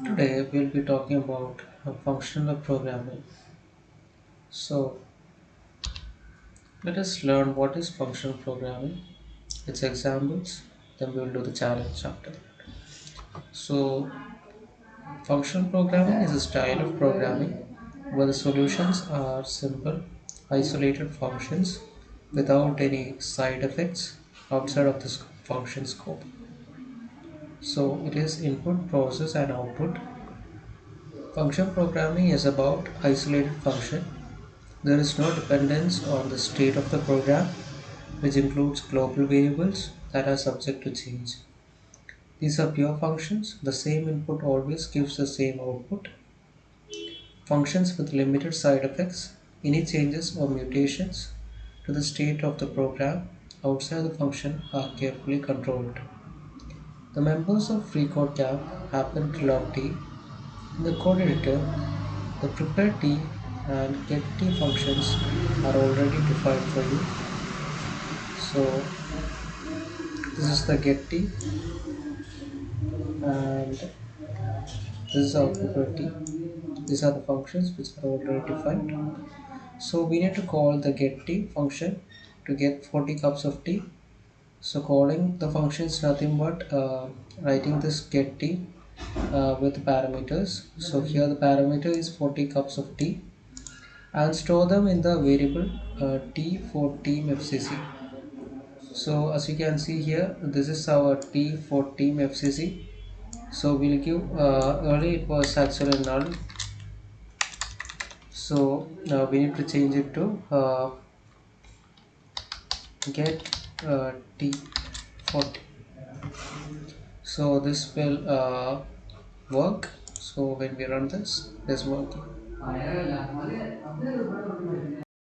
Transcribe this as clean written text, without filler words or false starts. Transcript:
Today we'll be talking about functional programming. So let us learn what is functional programming, its examples, then we'll do the challenge after that. So functional programming is a style of programming where the solutions are simple, isolated functions without any side effects outside of the function scope. So it is input, process and output. Function programming is about isolated function. There is no dependence on the state of the program, which includes global variables that are subject to change. These are pure functions. The same input always gives the same output. Functions with limited side effects. Any changes or mutations to the state of the program outside the function are carefully controlled. The members of freeCodeCamp happen to love T. In the code editor, the prepare T and get T functions are already defined for you. So this is the get T and this is our prepare T. These are the functions which are already defined. So we need to call the get T function to get 40 cups of tea. So calling the function is nothing but writing this get T with parameters. So here the parameter is 40 cups of tea and store them in the variable T for team FCC. So as you can see here, this is our T for team FCC. So we'll give earlier it was actually null, so now we need to change it to get T40. So this will work. So when we run this is working.